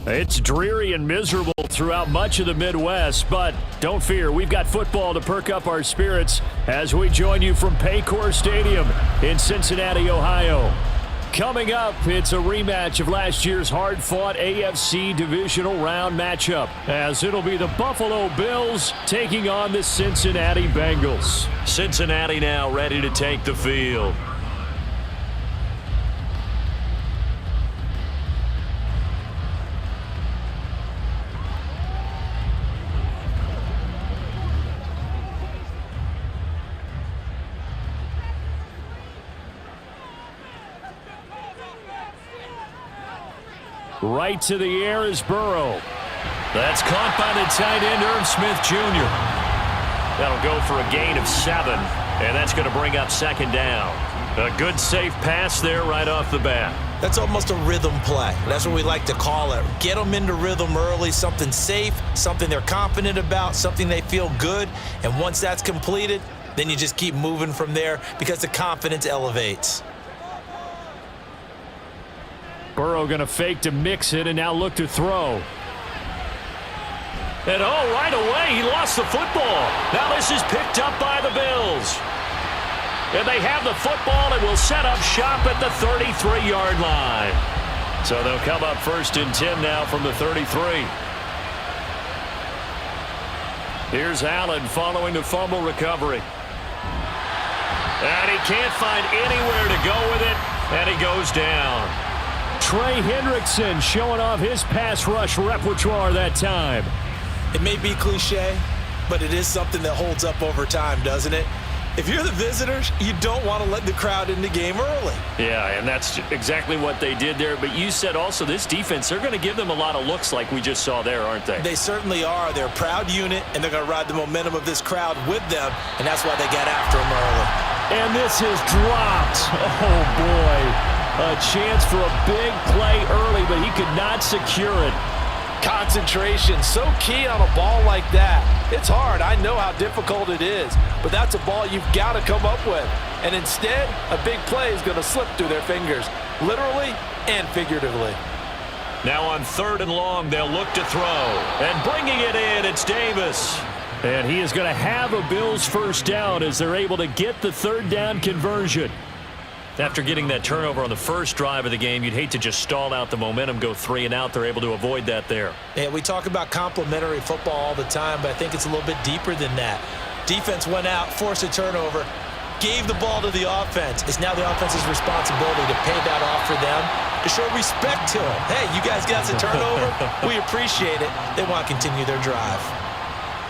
It's dreary and miserable throughout much of the Midwest, but don't fear, we've got football to perk up our spirits as we join you from Paycor Stadium in Cincinnati, Ohio. Coming up, it's a rematch of last year's hard-fought AFC divisional round matchup, as it'll be the Buffalo Bills taking on the Cincinnati Bengals. Cincinnati now ready to take the field. Right to the air is Burrow. That's caught by the tight end, Irv Smith Jr. That'll go for a gain of 7, and that's going to bring up second down. A good, safe pass there right off the bat. That's almost a rhythm play. That's what we like to call it. Get them into rhythm early, something safe, something they're confident about, something they feel good. And once that's completed, then you just keep moving from there because the confidence elevates. Burrow going to fake to mix it and now look to throw. And right away, he lost the football. Now this is picked up by the Bills. And they have the football and will set up shop at the 33-yard line. So they'll come up 1st and 10 now from the 33. Here's Allen following the fumble recovery. And he can't find anywhere to go with it, and he goes down. Trey Hendrickson showing off his pass rush repertoire that time. It may be cliche, but it is something that holds up over time, doesn't it? If you're the visitors, you don't want to let the crowd in the game early. Yeah, and that's exactly what they did there. But you said also this defense, they're going to give them a lot of looks like we just saw there, aren't they? They certainly are. They're a proud unit, and they're going to ride the momentum of this crowd with them, and that's why they got after them early. And this is dropped. Oh, boy. A chance for a big play early, but he could not secure it. Concentration, so key on a ball like that. It's hard. I know how difficult it is, but that's a ball you've got to come up with. And instead, a big play is going to slip through their fingers, literally and figuratively. Now on 3rd and long, they'll look to throw. And bringing it in, it's Davis. And he is going to have a Bills first down as they're able to get the 3rd down conversion. After getting that turnover on the first drive of the game, you'd hate to just stall out the momentum, go 3 and out. They're able to avoid that there. Yeah, we talk about complementary football all the time, but I think it's a little bit deeper than that. Defense went out, forced a turnover, gave the ball to the offense. It's now the offense's responsibility to pay that off for them, to show respect to them. Hey, you guys got the turnover. We appreciate it. They want to continue their drive.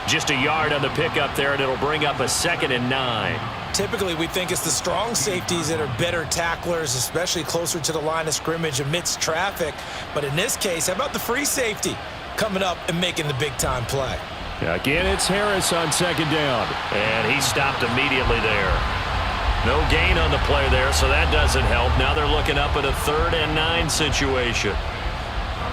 Just a yard on the pickup there, and it'll bring up a 2nd and 9. Typically, we think it's the strong safeties that are better tacklers, especially closer to the line of scrimmage amidst traffic. But in this case, how about the free safety coming up and making the big-time play? Again, it's Harris on 2nd down. And he stopped immediately there. No gain on the play there, so that doesn't help. Now they're looking up at a 3rd and 9 situation.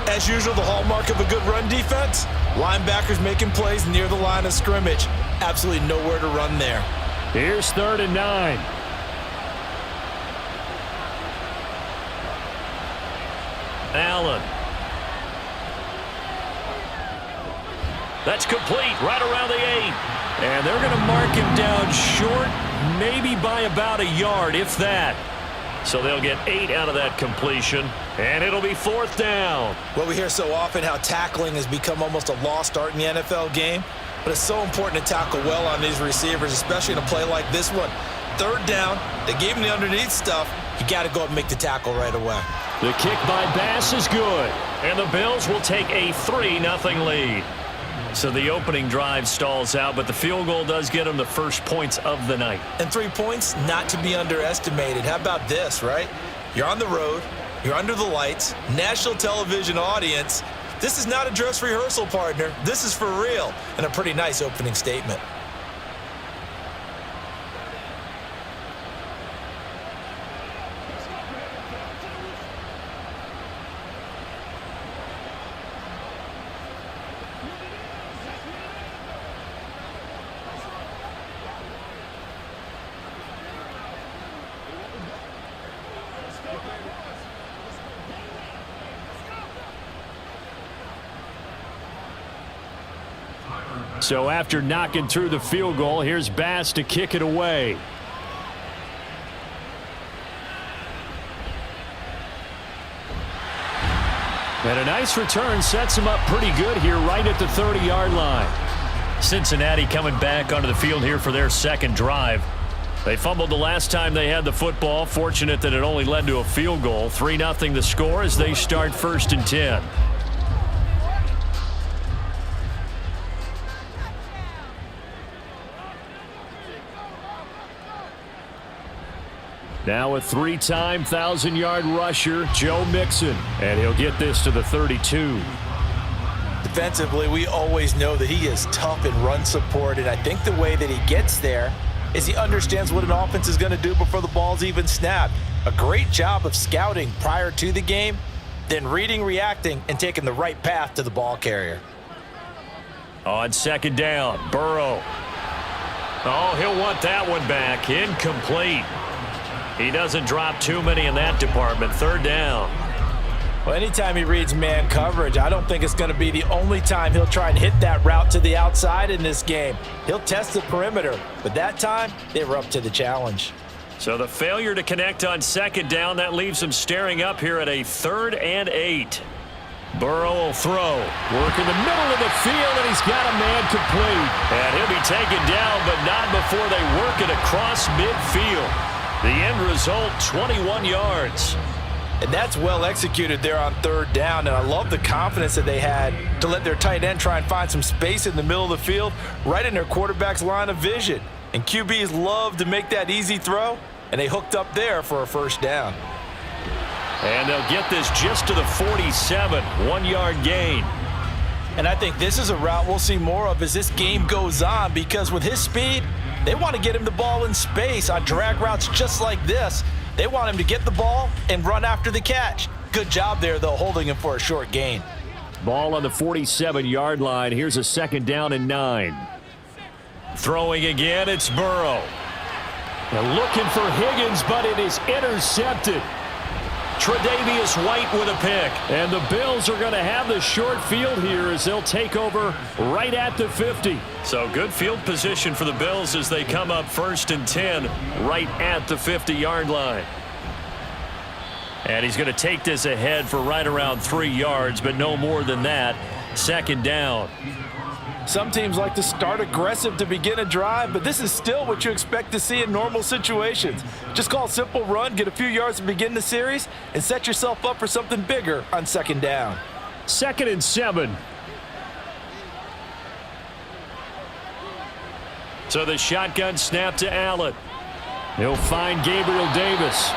As usual, the hallmark of a good run defense, linebackers making plays near the line of scrimmage. Absolutely nowhere to run there. Here's 3rd and 9. Allen. That's complete right around the 8. And they're going to mark him down short, maybe by about a yard, if that. So they'll get 8 out of that completion, and it'll be 4th down. Well, we hear so often how tackling has become almost a lost art in the NFL game. But it's so important to tackle well on these receivers, especially in a play like this one. 3rd down, they gave him the underneath stuff. You got to go up and make the tackle right away. The kick by Bass is good, and the Bills will take a 3-0 lead. So the opening drive stalls out, but the field goal does get them the first points of the night. And 3 points, not to be underestimated. How about this, right? You're on the road, you're under the lights, national television audience. This is not a dress rehearsal, partner. This is for real, and a pretty nice opening statement. So after knocking through the field goal, here's Bass to kick it away. And a nice return sets him up pretty good here right at the 30-yard line. Cincinnati coming back onto the field here for their second drive. They fumbled the last time they had the football. Fortunate that it only led to a field goal. 3-0 the score as they start 1st and 10. Now a 3-time 1,000-yard rusher, Joe Mixon. And he'll get this to the 32. Defensively, we always know that he is tough in run support, and I think the way that he gets there is he understands what an offense is going to do before the ball's even snapped. A great job of scouting prior to the game, then reading, reacting, and taking the right path to the ball carrier. On 2nd down, Burrow. Oh, he'll want that one back. Incomplete. He doesn't drop too many in that department. 3rd down. Well, anytime he reads man coverage, I don't think it's going to be the only time he'll try and hit that route to the outside in this game. He'll test the perimeter, but that time they were up to the challenge. So the failure to connect on 2nd down, that leaves him staring up here at a 3rd and 8. Burrow will throw. Work in the middle of the field, and he's got a man complete. And he'll be taken down, but not before they work it across midfield. The end result, 21 yards. And that's well executed there on 3rd down, and I love the confidence that they had to let their tight end try and find some space in the middle of the field, right in their quarterback's line of vision. And QBs love to make that easy throw, and they hooked up there for a 1st down. And they'll get this just to the 47, 1-yard gain. And I think this is a route we'll see more of as this game goes on, because with his speed, they want to get him the ball in space on drag routes just like this. They want him to get the ball and run after the catch. Good job there, though, holding him for a short gain. Ball on the 47-yard line. Here's a 2nd down and 9. Throwing again, it's Burrow. They're looking for Higgins, but it is intercepted. Tre'Davious White with a pick. And the Bills are going to have the short field here as they'll take over right at the 50. So good field position for the Bills as they come up 1st and 10 right at the 50-yard line. And he's going to take this ahead for right around 3 yards, but no more than that. 2nd down. Some teams like to start aggressive to begin a drive, but this is still what you expect to see in normal situations. Just call a simple run, get a few yards to begin the series, and set yourself up for something bigger on 2nd down. 2nd and 7. So the shotgun snap to Allen. He'll find Gabriel Davis.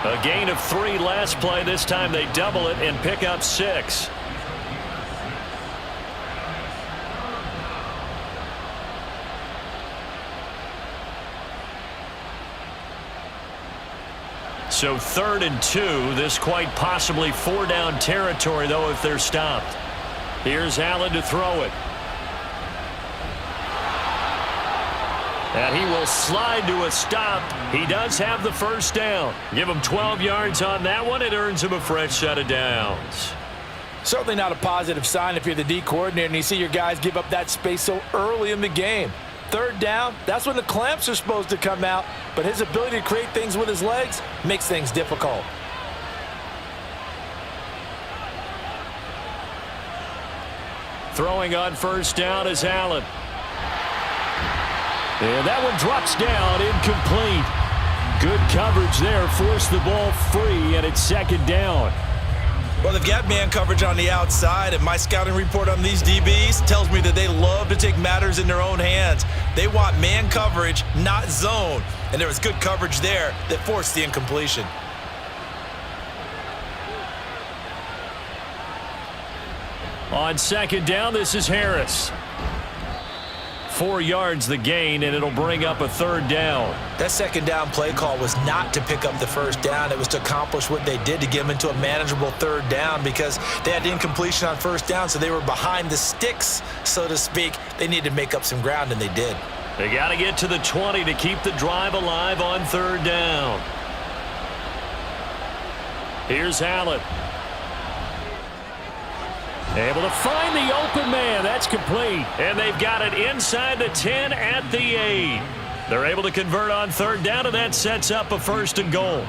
A gain of 3 last play. This time they double it and pick up 6. So 3rd and 2. This quite possibly 4-down territory, though, if they're stopped. Here's Allen to throw it. And he will slide to a stop. He does have the 1st down. Give him 12 yards on that one. It earns him a fresh set of downs. Certainly not a positive sign if you're the D coordinator and you see your guys give up that space so early in the game. 3rd down, that's when the clamps are supposed to come out, but his ability to create things with his legs makes things difficult. Throwing on 1st down is Allen. And that one drops down, incomplete. Good coverage there, forced the ball free, and it's 2nd down. Well, they've got man coverage on the outside, and my scouting report on these DBs tells me that they love to take matters in their own hands. They want man coverage, not zone, and there was good coverage there that forced the incompletion. On 2nd down, this is Harris. 4 yards the gain, and it'll bring up a 3rd down. That 2nd down play call was not to pick up the 1st down. It was to accomplish what they did to get them into a manageable 3rd down because they had incompletion on 1st down, so they were behind the sticks, so to speak. They needed to make up some ground, and they did. They got to get to the 20 to keep the drive alive on 3rd down. Here's Allen. Able to find the open man. That's complete. And they've got it inside the 10 at the 8. They're able to convert on third down, and that sets up a 1st and goal.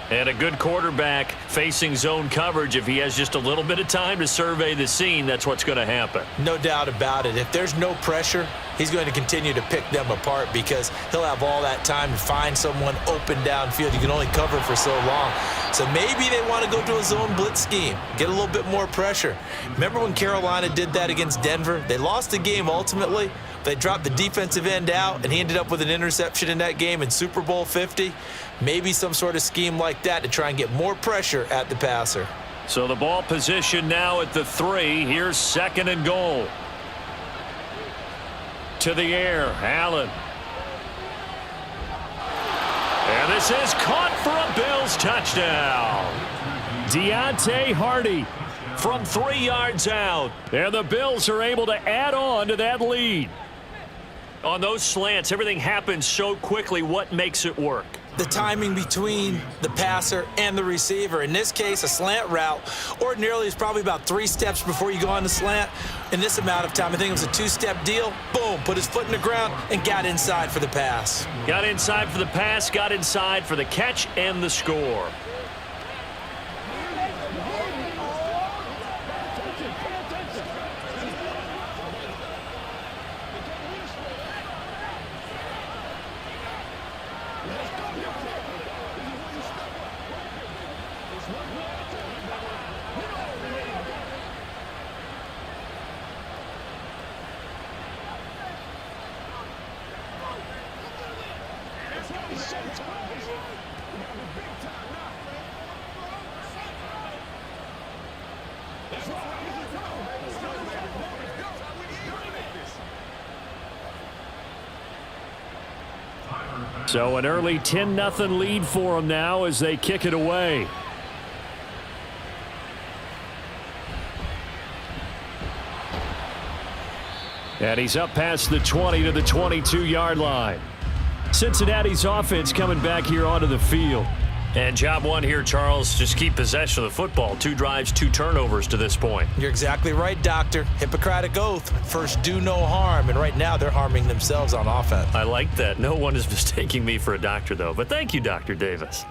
And a good quarterback facing zone coverage. If he has just a little bit of time to survey the scene, that's what's going to happen. No doubt about it. If there's no pressure, he's going to continue to pick them apart because he'll have all that time to find someone open downfield. You can only cover for so long. So maybe they want to go to a zone blitz scheme, get a little bit more pressure. Remember when Carolina did that against Denver? They lost the game ultimately. They dropped the defensive end out, and he ended up with an interception in that game in Super Bowl 50. Maybe some sort of scheme like that to try and get more pressure at the passer. So the ball position now at the 3. Here's 2nd and goal. To the air, Allen. And this is caught for a Bills touchdown. Deontay Hardy from 3 yards out. And the Bills are able to add on to that lead. On those slants, everything happens so quickly. What makes it work? The timing between the passer and the receiver. In this case, a slant route ordinarily is probably about 3 steps before you go on the slant. In this amount of time, I think it was a 2-step deal. Boom, put his foot in the ground and got inside for the pass. Got inside for the pass, got inside for the catch and the score. So an early 10-0 lead for them now as they kick it away. And he's up past the 20 to the 22-yard line. Cincinnati's offense coming back here onto the field. And job one here, Charles, just keep possession of the football. 2 drives, 2 turnovers to this point. You're exactly right, Doctor. Hippocratic oath. First, do no harm. And right now, they're harming themselves on offense. I like that. No one is mistaking me for a doctor, though. But thank you, Dr. Davis.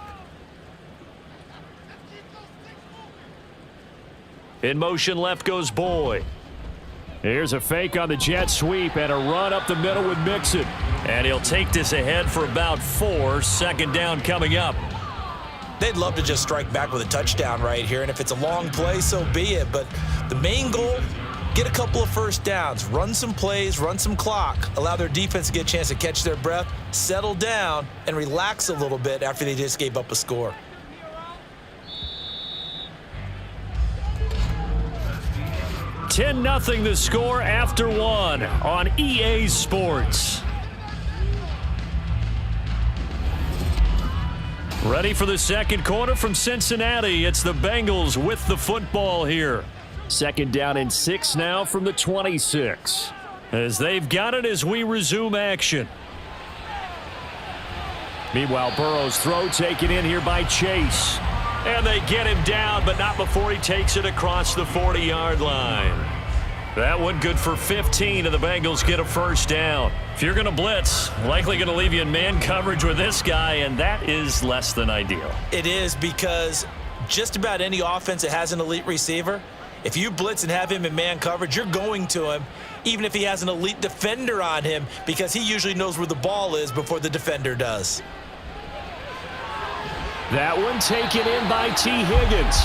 In motion, left goes Boyd. Here's a fake on the jet sweep and a run up the middle with Mixon. And he'll take this ahead for about 4. 2nd down coming up. They'd love to just strike back with a touchdown right here, and if it's a long play, so be it. But the main goal, get a couple of first downs, run some plays, run some clock, allow their defense to get a chance to catch their breath, settle down, and relax a little bit after they just gave up a score. $10-0 the score after 1 on EA Sports. Ready for the second quarter from Cincinnati. It's the Bengals with the football here. 2nd down and 6 now from the 26. As they've got it as we resume action. Meanwhile, Burrow's throw taken in here by Chase. And they get him down, but not before he takes it across the 40-yard line. That one good for 15, and the Bengals get a 1st down. If you're going to blitz, likely going to leave you in man coverage with this guy, and that is less than ideal. It is, because just about any offense that has an elite receiver, if you blitz and have him in man coverage, you're going to him, even if he has an elite defender on him, because he usually knows where the ball is before the defender does. That one taken in by T. Higgins.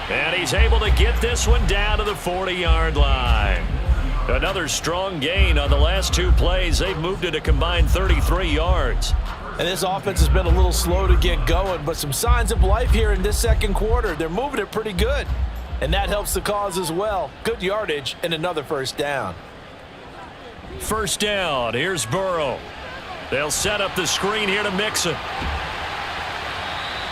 And he's able to get this one down to the 40-yard line. Another strong gain on the last 2 plays. They've moved it a combined 33 yards. And this offense has been a little slow to get going, but some signs of life here in this second quarter. They're moving it pretty good, and that helps the cause as well. Good yardage and another 1st down. 1st down. Here's Burrow. They'll set up the screen here to Mixon.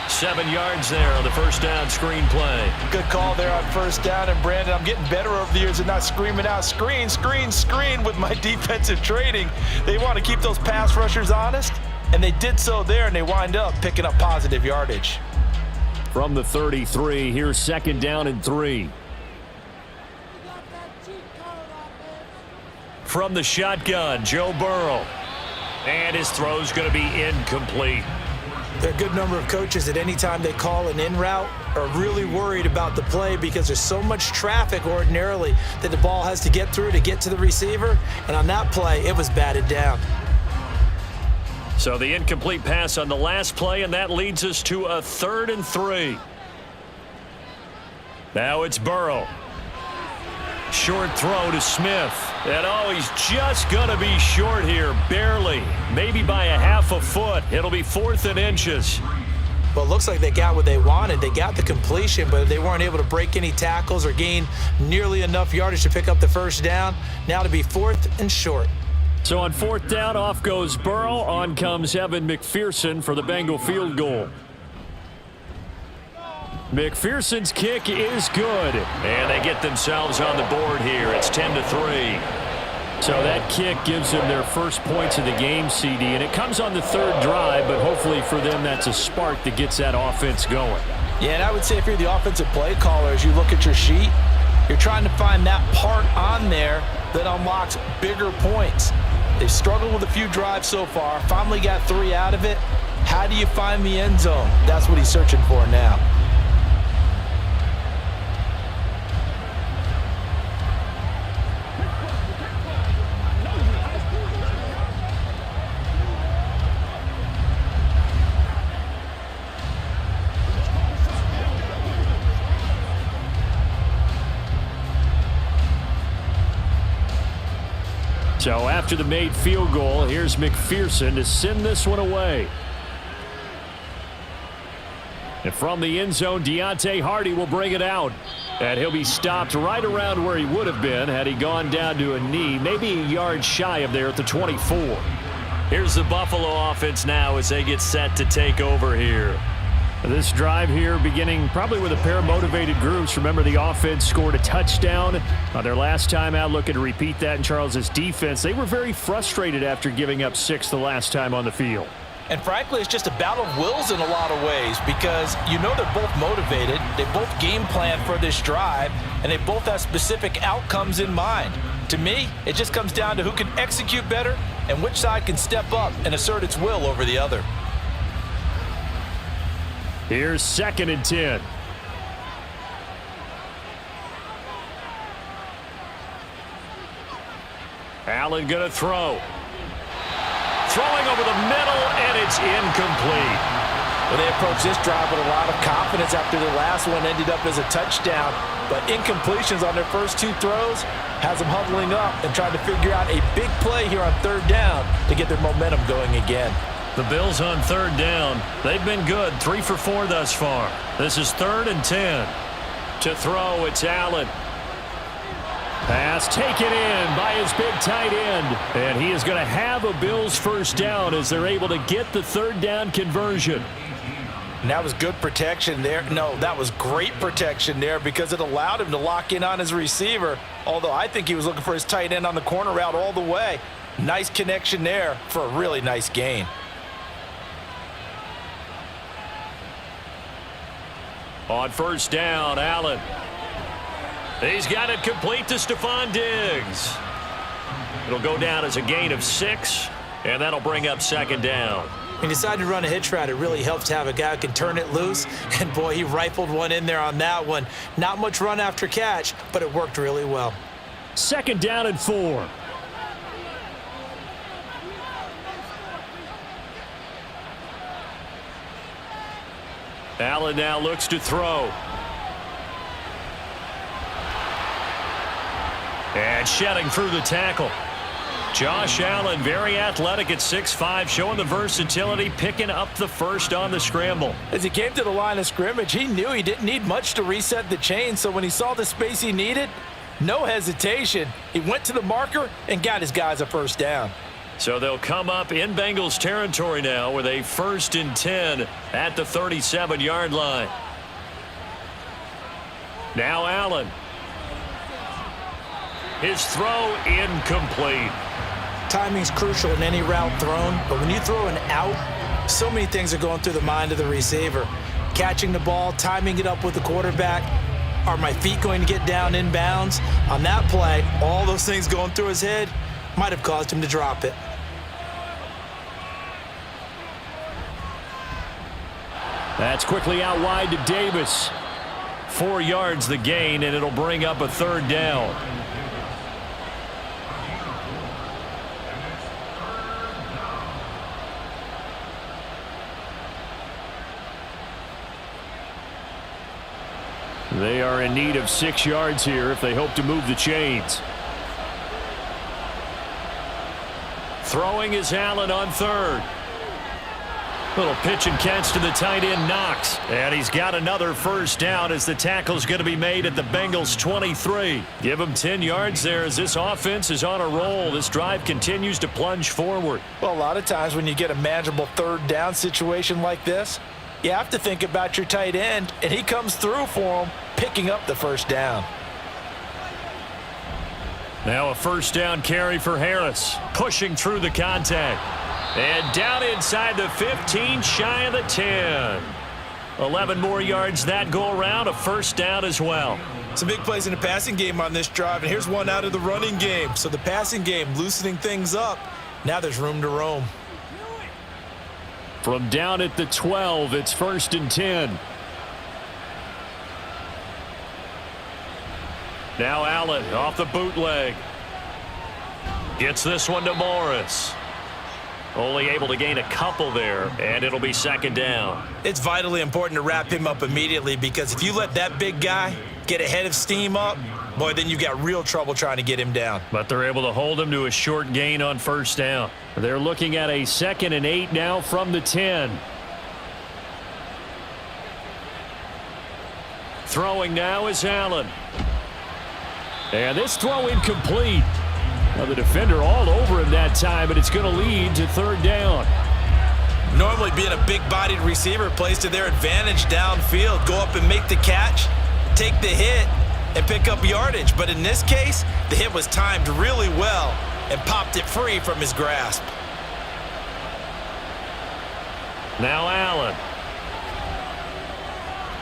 7 yards there on the 1st down screen play. Good call there on 1st down. And, Brandon, I'm getting better over the years at not screaming out screen, screen, screen with my defensive training. They want to keep those pass rushers honest, and they did so there, and they wind up picking up positive yardage. From the 33, here's 2nd down and 3. from the shotgun, Joe Burrow. And his throw's going to be incomplete. There are a good number of coaches that any time they call an in route are really worried about the play because there's so much traffic ordinarily that the ball has to get through to get to the receiver. And on that play, it was batted down. So the incomplete pass on the last play, and that leads us to a 3rd and 3. Now it's Burrow. Short throw to Smith. And he's just going to be short here, barely. Maybe by a half a foot. It'll be 4th and inches. Well, it looks like they got what they wanted. They got the completion, but they weren't able to break any tackles or gain nearly enough yardage to pick up the first down. Now to be 4th and short. So on 4th down, off goes Burrow. On comes Evan McPherson for the Bengal field goal. McPherson's kick is good. And they get themselves on the board here. It's 10-3. So that kick gives them their first points of the game, CD. And it comes on the 3rd drive, but hopefully for them that's a spark that gets that offense going. Yeah, and I would say if you're the offensive play caller, as you look at your sheet, you're trying to find that part on there that unlocks bigger points. They've struggled with a few drives so far. Finally got 3 out of it. How do you find the end zone? That's what he's searching for now. So after the made field goal, here's McPherson to send this one away. And from the end zone, Deontay Hardy will bring it out. And he'll be stopped right around where he would have been had he gone down to a knee, maybe a yard shy of there at the 24. Here's the Buffalo offense now as they get set to take over here. This drive here beginning probably with a pair of motivated groups. Remember, the offense scored a touchdown on their last time out. Looking to repeat that in Charles's defense. They were very frustrated after giving up 6 the last time on the field. And frankly, it's just a battle of wills in a lot of ways because you know they're both motivated. They both game plan for this drive, and they both have specific outcomes in mind. To me, it just comes down to who can execute better and which side can step up and assert its will over the other. Here's 2nd and 10. Allen going to throw. Throwing over the middle, and it's incomplete. Well, they approached this drive with a lot of confidence after the last one ended up as a touchdown. But incompletions on their first 2 throws has them huddling up and trying to figure out a big play here on 3rd down to get their momentum going again. The Bills on 3rd down. They've been good, 3 for 4 thus far. This is 3rd and 10. To throw, it's Allen. Pass taken in by his big tight end. And he is going to have a Bills first down as they're able to get the 3rd down conversion. And that was good protection there. No, that was great protection there because it allowed him to lock in on his receiver. Although I think he was looking for his tight end on the corner route all the way. Nice connection there for a really nice gain. On 1st down, Allen. He's got it complete to Stephon Diggs. It'll go down as a gain of 6, and that'll bring up 2nd down. He decided to run a hitch route. It really helps to have a guy who can turn it loose. And, boy, he rifled one in there on that one. Not much run after catch, but it worked really well. 2nd down and 4. Allen now looks to throw. And shedding through the tackle. Josh Allen, very athletic at 6'5", showing the versatility, picking up the first on the scramble. As he came to the line of scrimmage, he knew he didn't need much to reset the chain, so when he saw the space he needed, no hesitation. He went to the marker and got his guys a first down. So they'll come up in Bengals territory now with a 1st and 10 at the 37-yard line. Now Allen. His throw incomplete. Timing's crucial in any route thrown, but when you throw an out, so many things are going through the mind of the receiver. Catching the ball, timing it up with the quarterback. Are my feet going to get down in bounds? On that play, all those things going through his head, might have caused him to drop it. That's quickly out wide to Davis. 4 yards the gain, and it'll bring up a 3rd down. They are in need of 6 yards here if they hope to move the chains. Throwing is Allen on 3rd. Little pitch and catch to the tight end, Knox. And he's got another 1st down as the tackle's going to be made at the Bengals 23. Give him 10 yards there as this offense is on a roll. This drive continues to plunge forward. Well, a lot of times when you get a manageable 3rd down situation like this, you have to think about your tight end, and he comes through for him, picking up the 1st down. Now a 1st down carry for Harris, pushing through the contact. And down inside the 15, shy of the 10. 11 more yards that go around, a 1st down as well. Some big plays in the passing game on this drive, and here's one out of the running game. So the passing game loosening things up. Now there's room to roam. From down at the 12, it's 1st and 10. Now Allen off the bootleg. Gets this one to Morris. Only able to gain a couple there, and it'll be 2nd down. It's vitally important to wrap him up immediately because if you let that big guy get a head of steam up, boy, then you got real trouble trying to get him down. But they're able to hold him to a short gain on 1st down. They're looking at a 2nd and 8 now from the 10. Throwing now is Allen. And this throw incomplete. Now the defender all over him that time, but it's going to lead to 3rd down. Normally being a big-bodied receiver plays to their advantage downfield. Go up and make the catch, take the hit, and pick up yardage. But in this case, the hit was timed really well and popped it free from his grasp. Now Allen.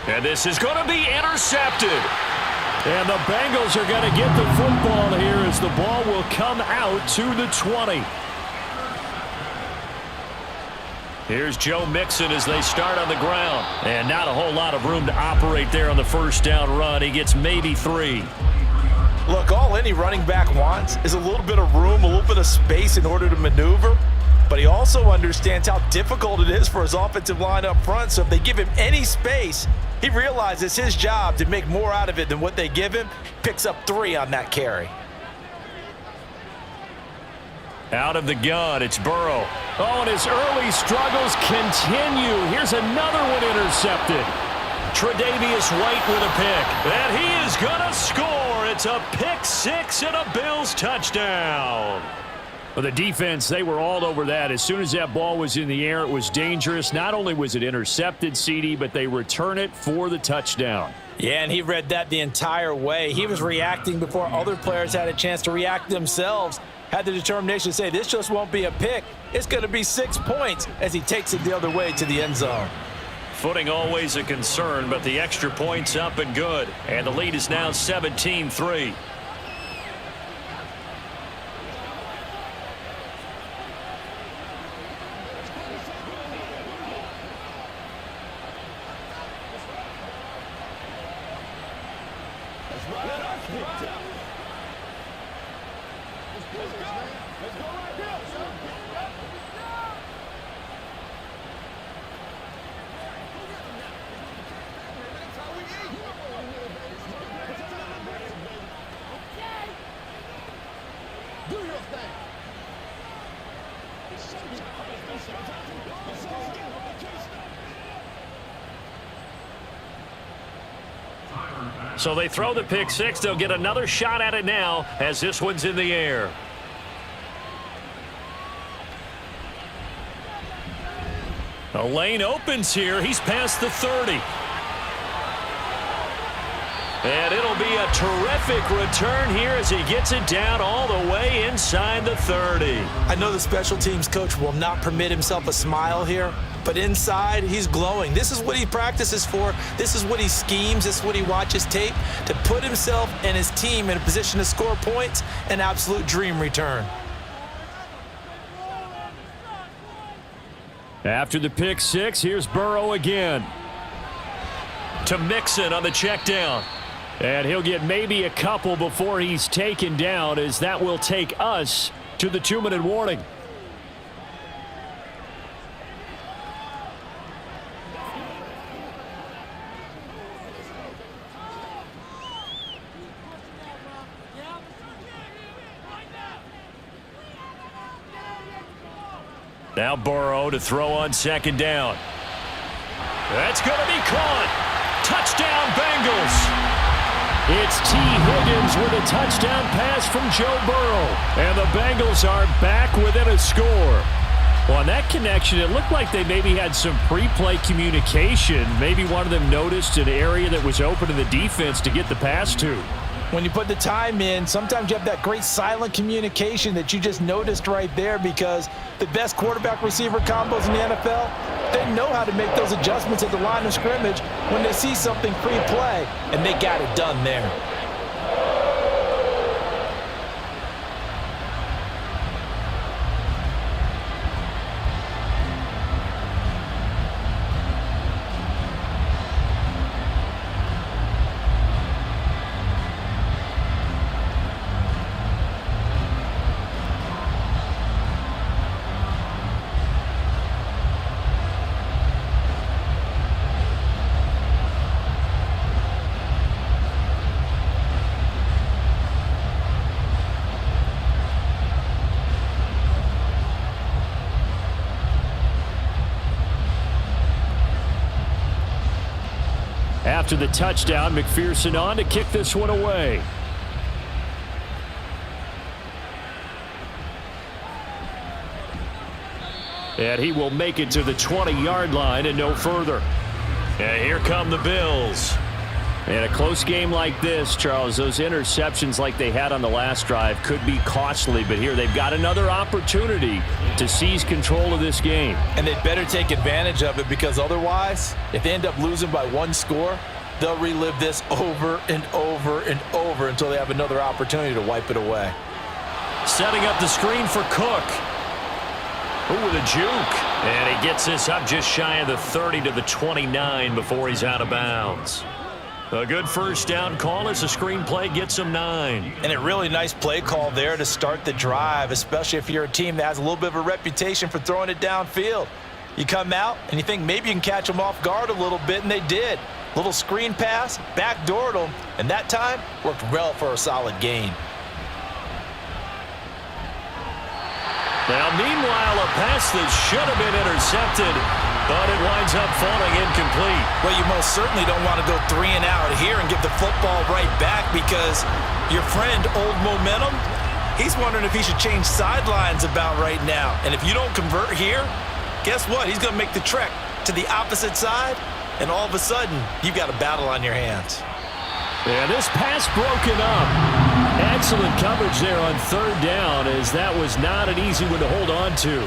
And this is going to be intercepted. And the Bengals are going to get the football here as the ball will come out to the 20. Here's Joe Mixon as they start on the ground. And not a whole lot of room to operate there on the 1st down run. He gets maybe 3. Look, all any running back wants is a little bit of room, a little bit of space in order to maneuver. But he also understands how difficult it is for his offensive line up front. So if they give him any space, he realizes it's his job to make more out of it than what they give him. Picks up 3 on that carry. Out of the gun, it's Burrow. Oh, and his early struggles continue. Here's another one intercepted. Tre'Davious White with a pick. And he is going to score. It's a pick 6 and a Bills touchdown. Well, the defense, they were all over that. As soon as that ball was in the air, it was dangerous. Not only was it intercepted, CD, but they return it for the touchdown. Yeah, and he read that the entire way. He was reacting before other players had a chance to react themselves. Had the determination to say, this just won't be a pick. It's going to be 6 points as he takes it the other way to the end zone. Footing always a concern, but the extra point's up and good. And the lead is now 17-3. So they throw the pick 6. They'll get another shot at it now as this one's in the air. A lane opens here. He's past the 30. And it'll be a terrific return here as he gets it down all the way inside the 30. I know the special teams coach will not permit himself a smile here, but inside he's glowing. This is what he practices for. This is what he schemes. This is what he watches tape to put himself and his team in a position to score points. An absolute dream return. After the pick six, here's Burrow again. To Mixon on the check down. And he'll get maybe a couple before he's taken down, as that will take us to the 2-minute warning. Now Burrow to throw on second down. That's going to be caught. Touchdown, Bengals. It's T. Higgins with a touchdown pass from Joe Burrow. And the Bengals are back within a score. Well, on that connection, it looked like they maybe had some pre-play communication. Maybe one of them noticed an area that was open to the defense to get the pass to. When you put the time in, sometimes you have that great silent communication that you just noticed right there, because the best quarterback-receiver combos in the NFL, they know how to make those adjustments at the line of scrimmage when they see something pre-play, and they got it done there. After the touchdown, McPherson on to kick this one away. And he will make it to the 20-yard line and no further. And here come the Bills. In a close game like this, Charles, those interceptions like they had on the last drive could be costly, but here they've got another opportunity to seize control of this game. And they'd better take advantage of it, because otherwise, if they end up losing by one score, they'll relive this over and over and over until they have another opportunity to wipe it away. Setting up the screen for Cook. Ooh, with a juke. And he gets this up just shy of the 30 to the 29 before he's out of bounds. A good first down call as the screenplay gets him 9. And a really nice play call there to start the drive, especially if you're a team that has a little bit of a reputation for throwing it downfield. You come out and you think maybe you can catch them off guard a little bit, and they did. Little screen pass, backdoored them, and that time worked well for a solid gain. Now, meanwhile, a pass that should have been intercepted, but it winds up falling incomplete. Well, you most certainly don't want to go 3 and out here and give the football right back, because your friend, Old Momentum, he's wondering if he should change sidelines about right now. And if you don't convert here, guess what? He's going to make the trek to the opposite side, and all of a sudden, you've got a battle on your hands. Yeah, this pass broken up. Excellent coverage there on third down, as that was not an easy one to hold on to.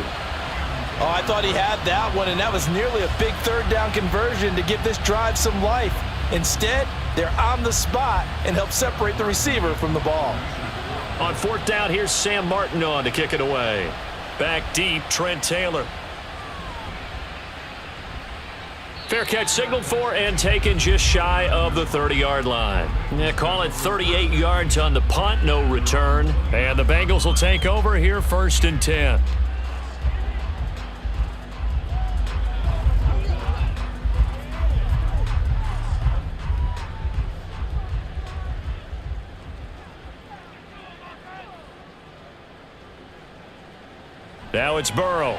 Oh, I thought he had that one, and that was nearly a big third down conversion to give this drive some life. Instead, they're on the spot and help separate the receiver from the ball. On fourth down, here's Sam Martin on to kick it away. Back deep, Trent Taylor. Fair catch signaled for and taken just shy of the 30-yard line. Yeah, call it 38 yards on the punt, no return. And the Bengals will take over here, 1st and 10. Now it's Burrow.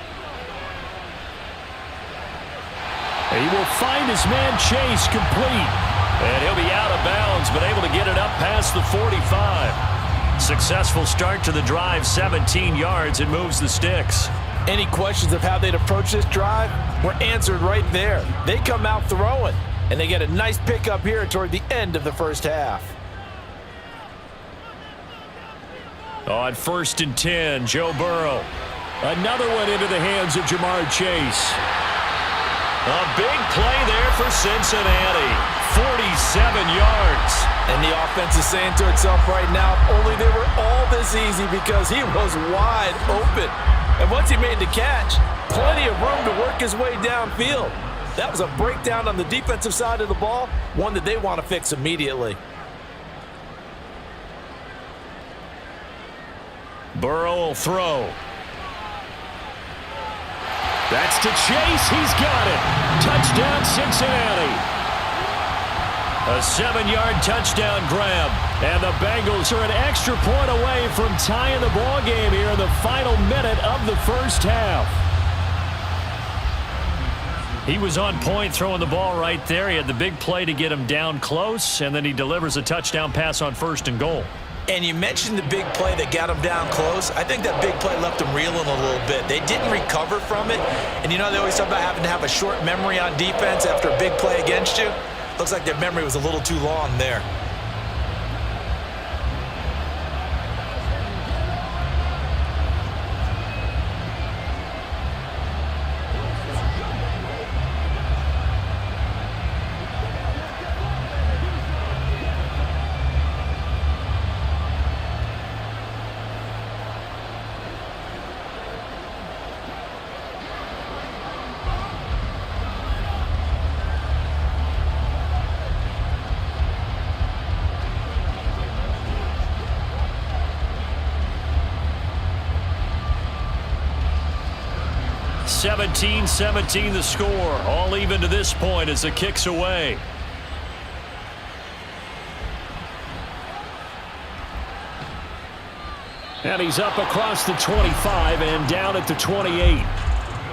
He will find his man Chase complete. And he'll be out of bounds, but able to get it up past the 45. Successful start to the drive, 17 yards, and moves the sticks. Any questions of how they'd approach this drive were answered right there. They come out throwing, and they get a nice pickup here toward the end of the first half. On 1st and 10, Joe Burrow. Another one into the hands of Jamar Chase. A big play there for Cincinnati. 47 yards. And the offense is saying to itself right now, if only they were all this easy, because he was wide open. And once he made the catch, plenty of room to work his way downfield. That was a breakdown on the defensive side of the ball, one that they want to fix immediately. Burrow will throw. That's to Chase. He's got it. Touchdown, Cincinnati. A 7-yard touchdown grab. And the Bengals are an extra point away from tying the ball game here in the final minute of the first half. He was on point throwing the ball right there. He had the big play to get him down close, and then he delivers a touchdown pass on 1st and goal. And you mentioned the big play that got him down close. I think that big play left him reeling a little bit. They didn't recover from it. And you know they always talk about having to have a short memory on defense after a big play against you. Looks like their memory was a little too long there. (17-17) the score. All even to this point as the kick's away. And he's up across the 25 and down at the 28.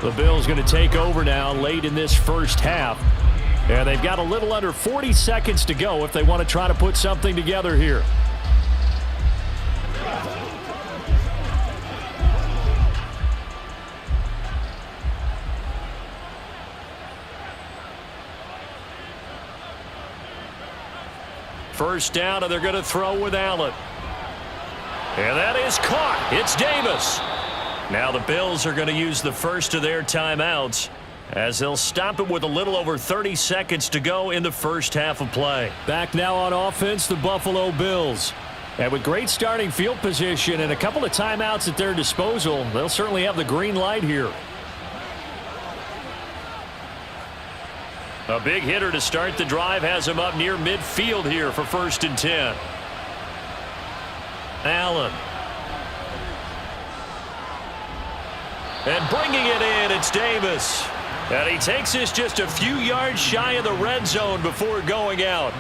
The Bills going to take over now late in this first half. And they've got a little under 40 seconds to go if they want to try to put something together here. First down, and they're going to throw with Allen. And that is caught. It's Davis. Now the Bills are going to use the first of their timeouts as they'll stop it with a little over 30 seconds to go in the first half of play. Back now on offense, the Buffalo Bills. And with great starting field position and a couple of timeouts at their disposal, they'll certainly have the green light here. A big hitter to start the drive has him up near midfield here for 1st and 10. Allen. And bringing it in, it's Davis. And he takes this just a few yards shy of the red zone before going out.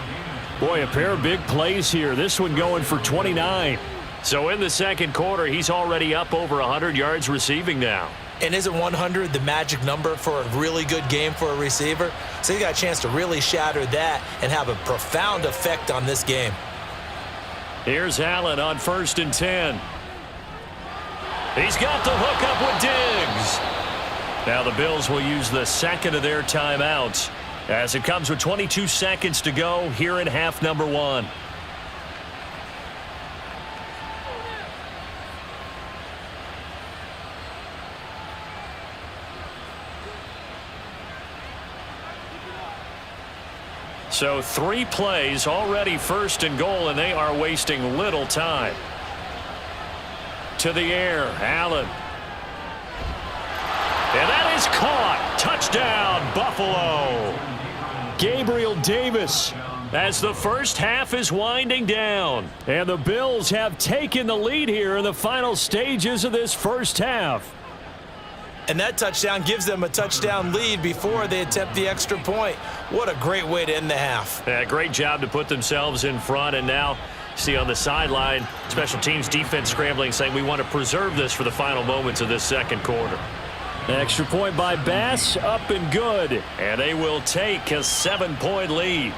Boy, a pair of big plays here. This one going for 29. So in the second quarter, he's already up over 100 yards receiving now. And isn't 100 the magic number for a really good game for a receiver? So he got a chance to really shatter that and have a profound effect on this game. Here's Allen on 1st and 10. He's got the hook up with Diggs. Now the Bills will use the second of their timeouts as it comes with 22 seconds to go here in half number 1. So 3 plays already 1st and goal, and they are wasting little time. To the air, Allen. And that is caught. Touchdown, Buffalo. Gabriel Davis as the first half is winding down. And the Bills have taken the lead here in the final stages of this first half. And that touchdown gives them a touchdown lead before they attempt the extra point. What a great way to end the half. Yeah, great job to put themselves in front. And now, see on the sideline, special teams defense scrambling, saying we want to preserve this for the final moments of this second quarter. Extra point by Bass, up and good. And they will take a 7-point lead.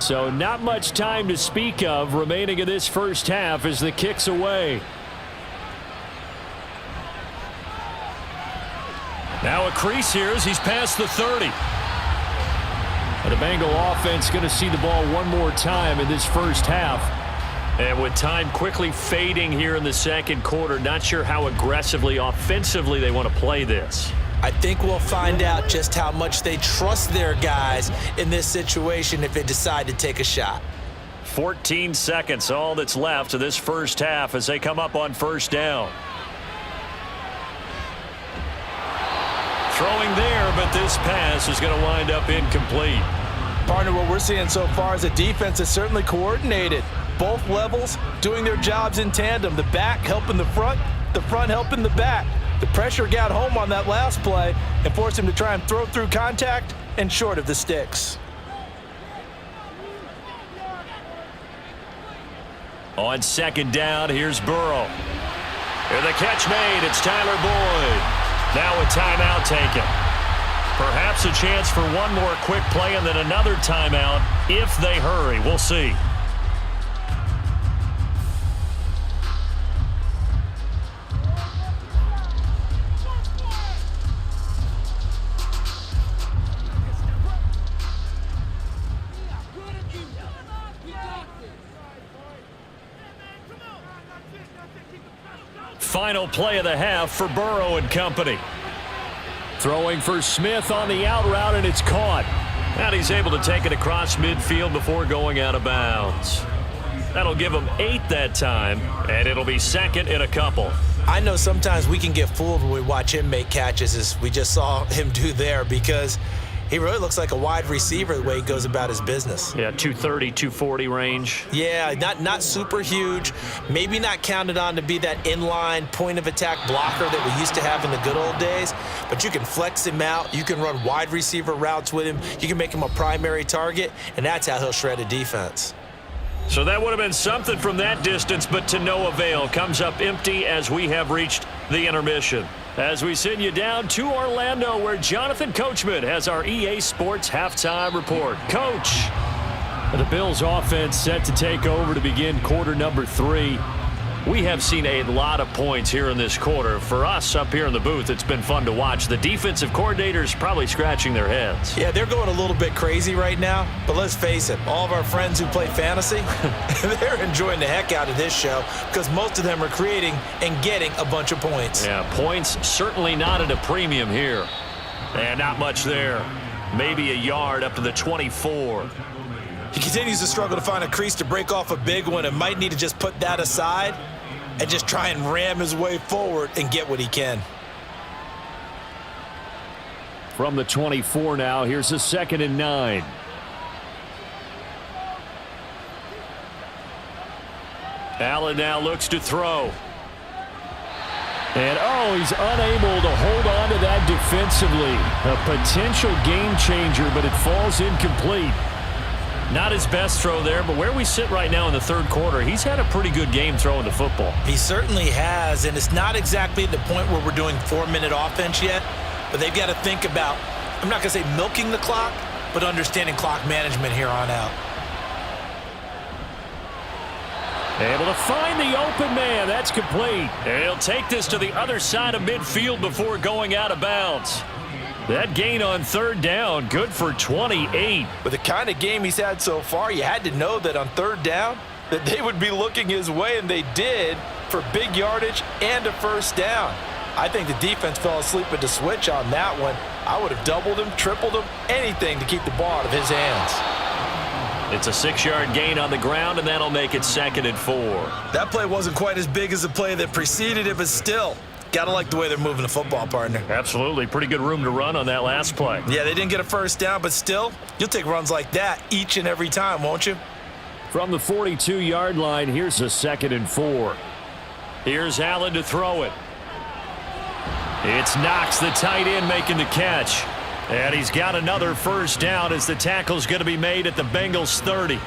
So not much time to speak of remaining in this first half as the kick's away. Now a crease here as he's past the 30. And the Bengal offense going to see the ball one more time in this first half. And with time quickly fading here in the second quarter, not sure how aggressively, offensively they want to play this. I think we'll find out just how much they trust their guys in this situation if they decide to take a shot. 14 seconds, all that's left of this first half as they come up on first down. Throwing there, but this pass is going to wind up incomplete. Partner, what we're seeing so far is the defense is certainly coordinated. Both levels doing their jobs in tandem. The back helping the front helping the back. The pressure got home on that last play and forced him to try and throw through contact and short of the sticks. On second down, here's Burrow. Here the catch made. It's Tyler Boyd. Now a timeout taken. Perhaps a chance for one more quick play and then another timeout if they hurry. We'll see. Final play of the half for Burrow and company. Throwing for Smith on the out route, and it's caught. And he's able to take it across midfield before going out of bounds. That'll give him 8 that time, and it'll be second in a couple. I know sometimes we can get fooled when we watch him make catches, as we just saw him do there, because he really looks like a wide receiver the way he goes about his business. Yeah, 230, 240 range. Yeah, not super huge. Maybe not counted on to be that inline point-of-attack blocker that we used to have in the good old days. But you can flex him out. You can run wide receiver routes with him. You can make him a primary target, and that's how he'll shred a defense. So that would have been something from that distance, but to no avail. Comes up empty as we have reached the intermission. As we send you down to Orlando, where Jonathan Coachman has our EA Sports halftime report. Coach, the Bills offense set to take over to begin quarter number 3. We have seen a lot of points here in this quarter. For us up here in the booth, it's been fun to watch. The defensive coordinators probably scratching their heads. Yeah, they're going a little bit crazy right now, but let's face it, all of our friends who play fantasy, they're enjoying the heck out of this show because most of them are creating and getting a bunch of points. Yeah, points certainly not at a premium here. And not much there. Maybe a yard up to the 24. He continues to struggle to find a crease to break off a big one and might need to just put that aside and just try and ram his way forward and get what he can. From the 24 now, here's a 2nd and 9. Allen now looks to throw. And, he's unable to hold on to that defensively. A potential game changer, but it falls incomplete. Not his best throw there, but where we sit right now in the third quarter, he's had a pretty good game throwing the football. He certainly has, and it's not exactly the point where we're doing 4-minute offense yet, but they've got to think about, I'm not going to say milking the clock, but understanding clock management here on out. Able to find the open man. That's complete. And he'll take this to the other side of midfield before going out of bounds. That gain on third down, good for 28. With the kind of game he's had so far, you had to know that on third down that they would be looking his way, and they did, for big yardage and a first down. I think the defense fell asleep at the switch on that one. I would have doubled him, tripled him, anything to keep the ball out of his hands. It's a 6-yard gain on the ground, and that'll make it 2nd and 4. That play wasn't quite as big as the play that preceded it, but still, gotta like the way they're moving the football, partner. Absolutely. Pretty good room to run on that last play. Yeah, they didn't get a first down, but still, you'll take runs like that each and every time, won't you? From the 42-yard line, here's a 2nd and 4. Here's Allen to throw it. It's Knox, the tight end, making the catch. And he's got another first down as the tackle's going to be made at the Bengals 30.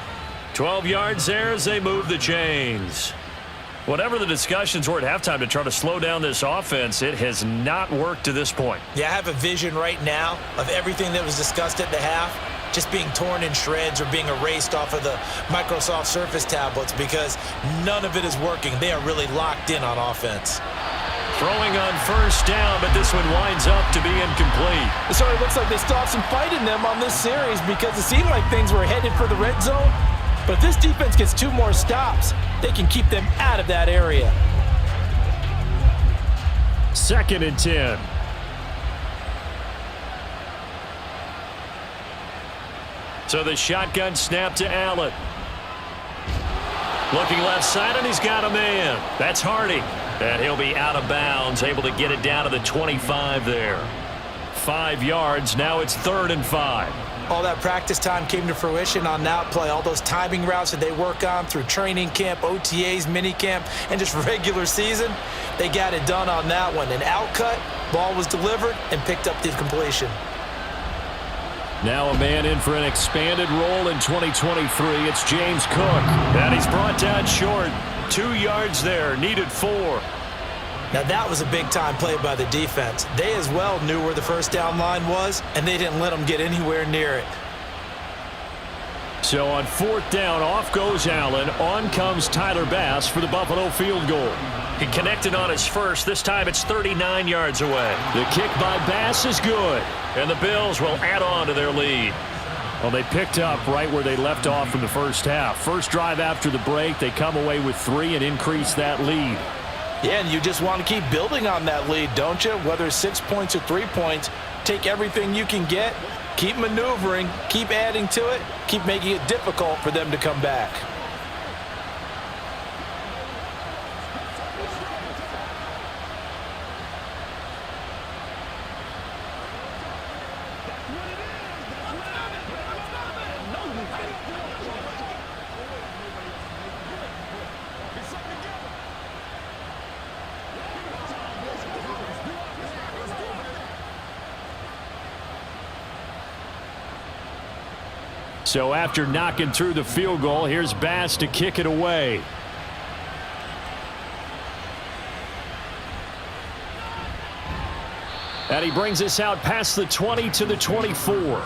12 yards there as they move the chains. Whatever the discussions were at halftime to try to slow down this offense, it has not worked to this point. Yeah, I have a vision right now of everything that was discussed at the half just being torn in shreds or being erased off of the Microsoft Surface tablets because none of it is working. They are really locked in on offense. Throwing on first down, but this one winds up to be incomplete. So it looks like they still have some fight in them on this series because it seemed like things were headed for the red zone. But if this defense gets 2 more stops, they can keep them out of that area. 2nd and 10. So the shotgun snap to Allen. Looking left side, and he's got a man. That's Hardy. And he'll be out of bounds, able to get it down to the 25 there. 5 yards. Now it's 3rd and 5. All that practice time came to fruition on that play. All those timing routes that they work on through training camp, OTAs, minicamp, and just regular season, they got it done on that one. An outcut, ball was delivered, and picked up the completion. Now a man in for an expanded role in 2023. It's James Cook. And he's brought down short. 2 yards there, needed 4. Now that was a big-time play by the defense. They as well knew where the first down line was, and they didn't let them get anywhere near it. So on 4th down, off goes Allen. On comes Tyler Bass for the Buffalo field goal. He connected on his first. This time it's 39 yards away. The kick by Bass is good, and the Bills will add on to their lead. Well, they picked up right where they left off in the first half. First drive after the break, they come away with 3 and increase that lead. Yeah, and you just want to keep building on that lead, don't you? Whether it's 6 points or 3 points, take everything you can get, keep maneuvering, keep adding to it, keep making it difficult for them to come back. So after knocking through the field goal, here's Bass to kick it away. And he brings us out past the 20 to the 24.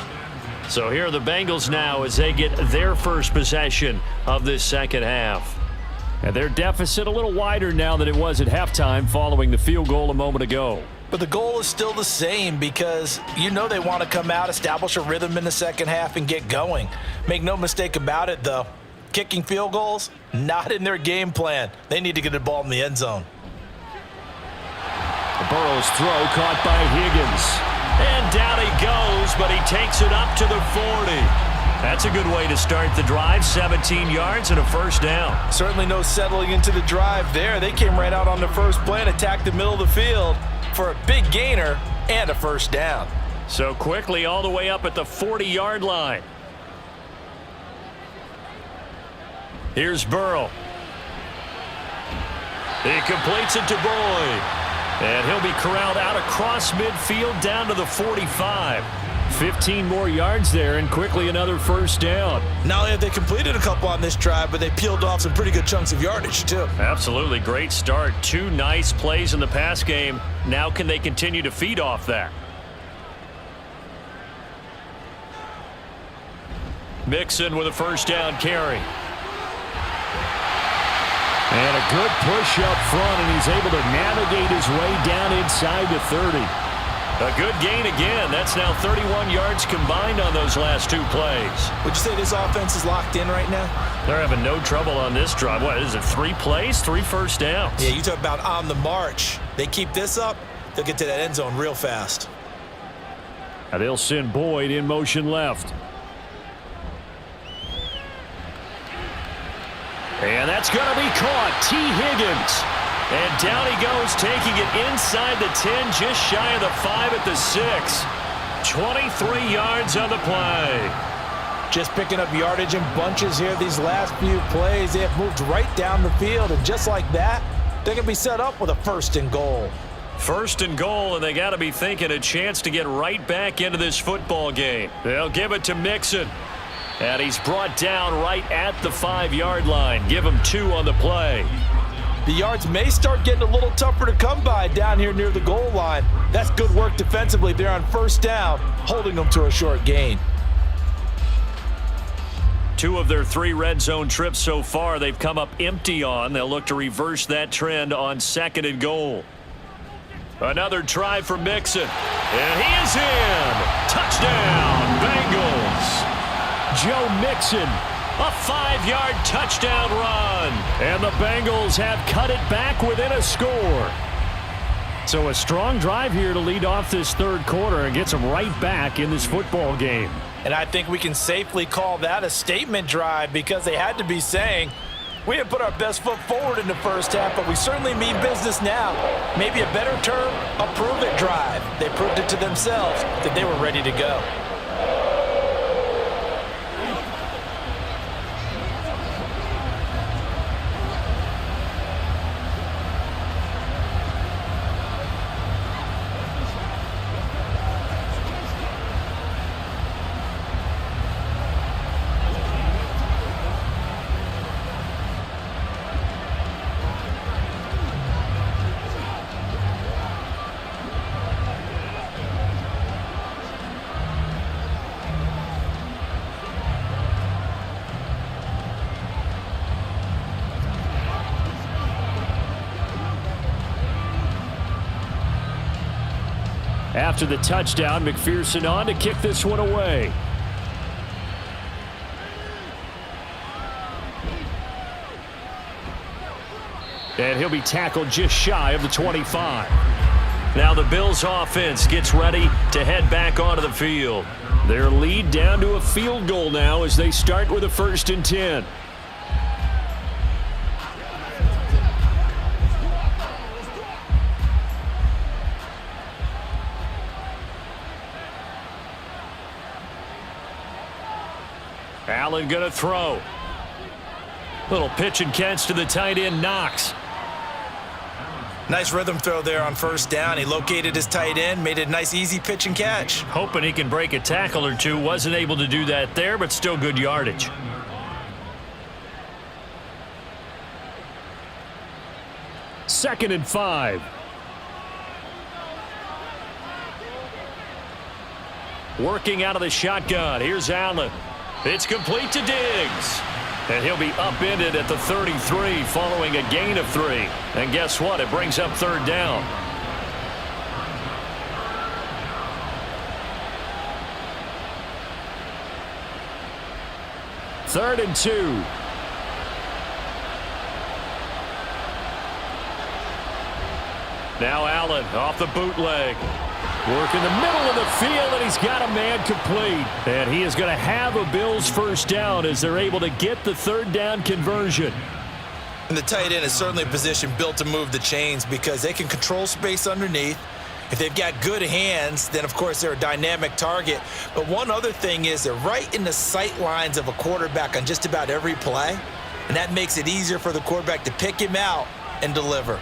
So here are the Bengals now as they get their first possession of this second half. And their deficit a little wider now than it was at halftime following the field goal a moment ago. But the goal is still the same because you know they want to come out, establish a rhythm in the second half, and get going. Make no mistake about it, though. Kicking field goals, not in their game plan. They need to get the ball in the end zone. Burrow's throw caught by Higgins. And down he goes, but he takes it up to the 40. That's a good way to start the drive. 17 yards and a first down. Certainly no settling into the drive there. They came right out on the first play and attacked the middle of the field for a big gainer and a first down. So quickly all the way up at the 40-yard line. Here's Burrow. He completes it to Boyd. And he'll be corralled out across midfield down to the 45. 15 more yards there and quickly another first down. Not only have they completed a couple on this drive, but they peeled off some pretty good chunks of yardage too. Absolutely great start. 2 nice plays in the pass game. Now can they continue to feed off that? Mixon with a first down carry. And a good push up front, and he's able to navigate his way down inside the 30. A good gain again. That's now 31 yards combined on those last 2 plays. Would you say this offense is locked in right now? They're having no trouble on this drive. What is it, 3 plays, 3 first downs? Yeah, you talk about on the march. They keep this up, they'll get to that end zone real fast. Now they'll send Boyd in motion left. And that's going to be caught. T. Higgins. And down he goes, taking it inside the 10, just shy of the 5 at the 6. 23 yards on the play. Just picking up yardage in bunches here these last few plays. They have moved right down the field, and just like that, they're going to be set up with a 1st and goal. 1st and goal, and they got to be thinking a chance to get right back into this football game. They'll give it to Mixon. And he's brought down right at the 5-yard line. Give him 2 on the play. The yards may start getting a little tougher to come by down here near the goal line. That's good work defensively there on 1st down, holding them to a short gain. 2 of their 3 red zone trips so far they've come up empty on. They'll look to reverse that trend on 2nd and goal. Another try for Mixon. And he is in. Touchdown, Bengals. Joe Mixon, a 5-yard touchdown run. And the Bengals have cut it back within a score. So a strong drive here to lead off this 3rd quarter and gets them right back in this football game. And I think we can safely call that a statement drive because they had to be saying, we didn't put our best foot forward in the first half, but we certainly mean business now. Maybe a better term, a prove-it drive. They proved it to themselves that they were ready to go. After the touchdown, McPherson on to kick this one away. And he'll be tackled just shy of the 25. Now the Bills offense gets ready to head back onto the field. Their lead down to a field goal now as they start with a 1st and 10. Allen going to throw. Little pitch and catch to the tight end, Knox. Nice rhythm throw there on 1st down. He located his tight end, made a nice easy pitch and catch. Hoping he can break a tackle or two. Wasn't able to do that there, but still good yardage. Second and 5. Working out of the shotgun. Here's Allen. It's complete to Diggs. And he'll be upended at the 33 following a gain of 3. And guess what? It brings up 3rd down. Third and 2. Now Allen off the bootleg. Work in the middle of the field, and he's got a man complete. And he is going to have a Bills 1st down as they're able to get the 3rd down conversion. And the tight end is certainly a position built to move the chains because they can control space underneath. If they've got good hands, then, of course, they're a dynamic target. But one other thing is they're right in the sight lines of a quarterback on just about every play, and that makes it easier for the quarterback to pick him out and deliver.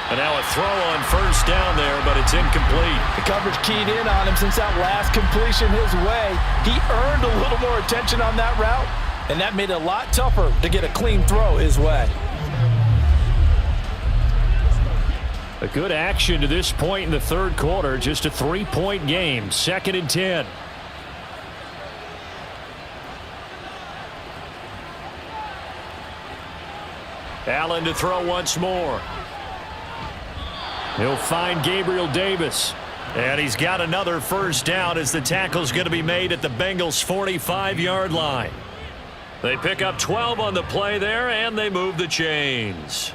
And now a throw on 1st down there, but it's incomplete. The coverage keyed in on him since that last completion his way. He earned a little more attention on that route, and that made it a lot tougher to get a clean throw his way. A good action to this point in the 3rd quarter. Just a 3-point game. 2nd and 10. Allen to throw once more. He'll find Gabriel Davis. And he's got another 1st down as the tackle's going to be made at the Bengals' 45-yard line. They pick up 12 on the play there, and they move the chains.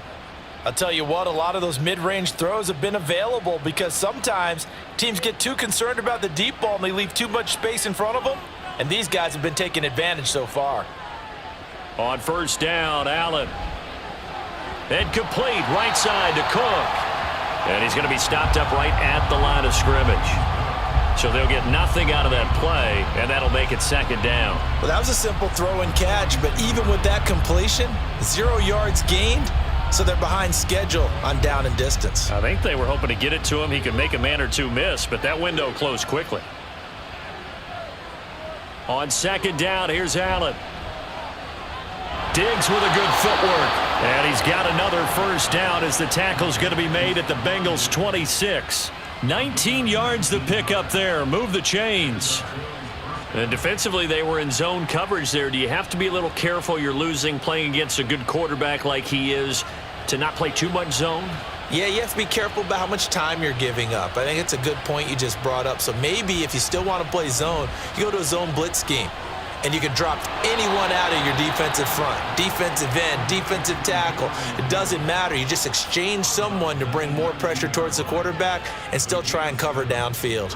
I'll tell you what, a lot of those mid-range throws have been available because sometimes teams get too concerned about the deep ball and they leave too much space in front of them, and these guys have been taking advantage so far. On 1st down, Allen. And complete right side to Cook. And he's going to be stopped up right at the line of scrimmage. So they'll get nothing out of that play, and that'll make it 2nd down. Well, that was a simple throw and catch, but even with that completion, 0 yards gained, so they're behind schedule on down and distance. I think they were hoping to get it to him. He could make a man or two miss, but that window closed quickly. On 2nd down, here's Allen. Diggs with a good footwork. And he's got another 1st down as the tackle's going to be made at the Bengals' 26. 19 yards to pick up there. Move the chains. And defensively, they were in zone coverage there. Do you have to be a little careful you're losing playing against a good quarterback like he is to not play too much zone? Yeah, you have to be careful about how much time you're giving up. I think it's a good point you just brought up. So maybe if you still want to play zone, you go to a zone blitz scheme. And you can drop anyone out of your defensive front, defensive end, defensive tackle. It doesn't matter. You just exchange someone to bring more pressure towards the quarterback and still try and cover downfield.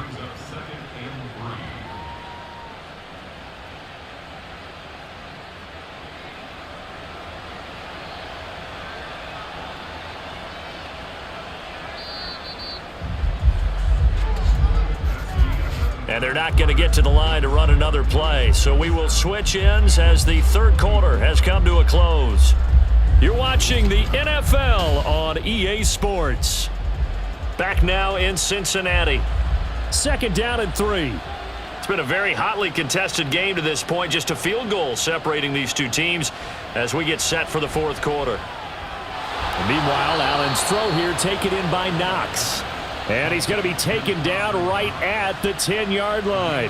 And they're not going to get to the line to run another play. So we will switch ends as the third quarter has come to a close. You're watching the NFL on EA Sports. Back now in Cincinnati. 2nd down and 3. It's been a very hotly contested game to this point. Just a field goal separating these two teams as we get set for the 4th quarter. And meanwhile, Allen's throw here taken in by Knox. And he's going to be taken down right at the 10-yard line.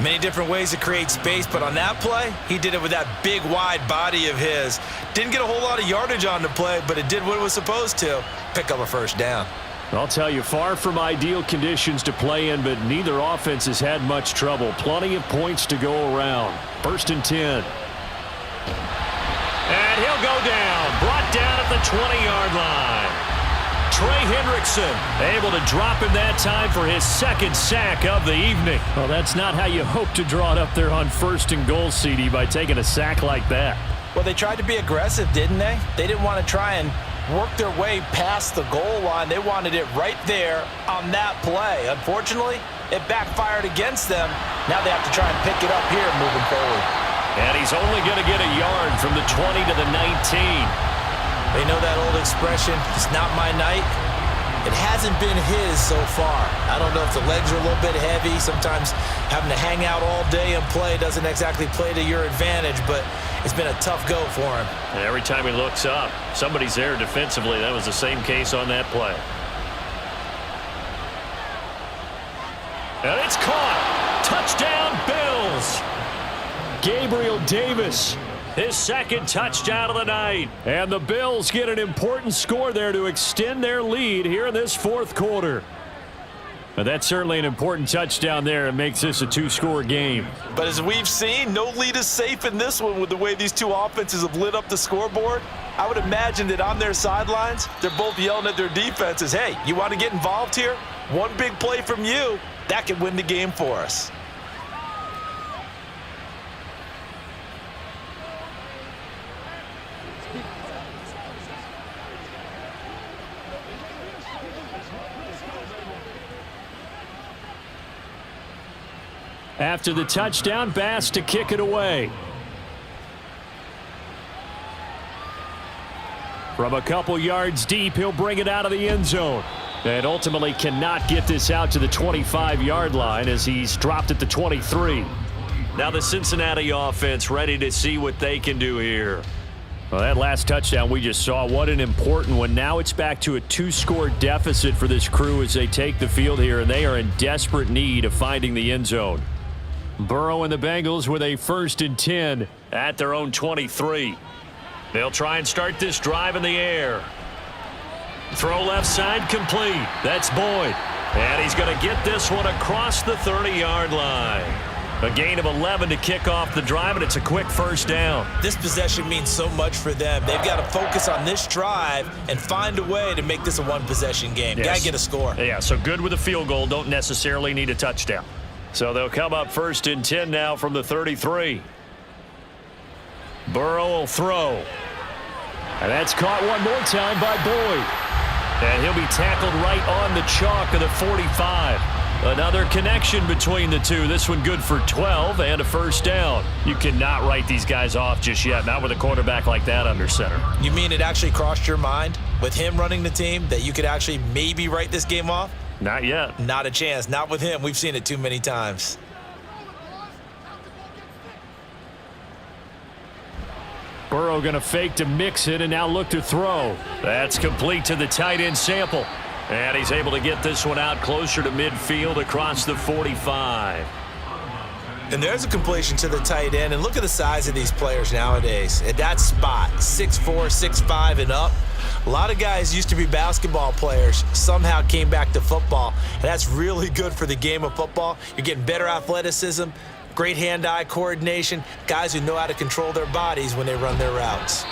Many different ways to create space, but on that play, he did it with that big, wide body of his. Didn't get a whole lot of yardage on the play, but it did what it was supposed to, pick up a first down. I'll tell you, far from ideal conditions to play in, but neither offense has had much trouble. Plenty of points to go around. 1st and 10. And he'll go down, brought down at the 20-yard line. Trey Hendrickson able to drop him that time for his 2nd sack of the evening. Well, that's not how you hope to draw it up there on 1st and goal, CD, by taking a sack like that. Well, they tried to be aggressive, didn't they? They didn't want to try and work their way past the goal line. They wanted it right there on that play. Unfortunately, it backfired against them. Now they have to try and pick it up here moving forward. And he's only going to get a yard from the 20 to the 19. They know that old expression, it's not my night. It hasn't been his so far. I don't know if the legs are a little bit heavy. Sometimes having to hang out all day and play doesn't exactly play to your advantage, but it's been a tough go for him. And every time he looks up, somebody's there defensively. That was the same case on that play. And it's caught. Touchdown, Bills. Gabriel Davis. His 2nd touchdown of the night. And the Bills get an important score there to extend their lead here in this 4th quarter. But that's certainly an important touchdown there. It makes this a 2-score game. But as we've seen, no lead is safe in this one with the way these two offenses have lit up the scoreboard. I would imagine that on their sidelines, they're both yelling at their defenses, hey, you want to get involved here? One big play from you, that could win the game for us. After the touchdown, Bass to kick it away. From a couple yards deep, he'll bring it out of the end zone. And ultimately cannot get this out to the 25-yard line as he's dropped at the 23. Now the Cincinnati offense ready to see what they can do here. Well, that last touchdown we just saw, what an important one. Now it's back to a 2-score deficit for this crew as they take the field here, and they are in desperate need of finding the end zone. Burrow and the Bengals with a 1st and 10 at their own 23. They'll try and start this drive in the air. Throw left side complete. That's Boyd. And he's going to get this one across the 30-yard line. A gain of 11 to kick off the drive, and it's a quick 1st down. This possession means so much for them. They've got to focus on this drive and find a way to make this a one-possession game. Yes. Got to get a score. Yeah, so good with a field goal. Don't necessarily need a touchdown. So they'll come up 1st and 10 now from the 33. Burrow will throw. And that's caught one more time by Boyd. And he'll be tackled right on the chalk of the 45. Another connection between the two. This one good for 12 and a 1st down. You cannot write these guys off just yet, not with a quarterback like that under center. You mean it actually crossed your mind with him running the team that you could actually maybe write this game off? Not yet. Not a chance. Not with him. We've seen it too many times. Burrow going to fake to mix it and now look to throw. That's complete to the tight end Sample. And he's able to get this one out closer to midfield across the 45. And there's a completion to the tight end. And look at the size of these players nowadays. At that spot, 6'4", 6'5", and up. A lot of guys used to be basketball players, somehow came back to football. And that's really good for the game of football. You're getting better athleticism, great hand-eye coordination, guys who know how to control their bodies when they run their routes.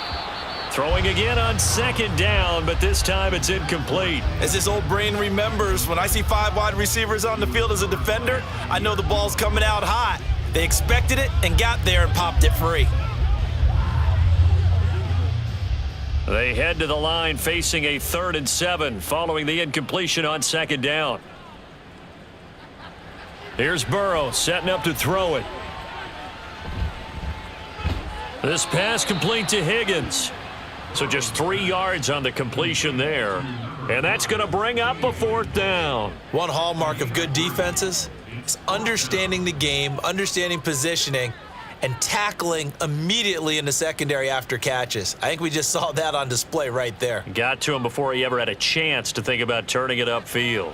Throwing again on second down, but this time it's incomplete. As this old brain remembers, when I see 5 wide receivers on the field as a defender, I know the ball's coming out hot. They expected it and got there and popped it free. They head to the line facing a 3rd and 7 following the incompletion on second down. Here's Burrow setting up to throw it. This pass complete to Higgins. So just 3 yards on the completion there. And that's going to bring up a 4th down. One hallmark of good defenses is understanding the game, understanding positioning, and tackling immediately in the secondary after catches. I think we just saw that on display right there. Got to him before he ever had a chance to think about turning it upfield.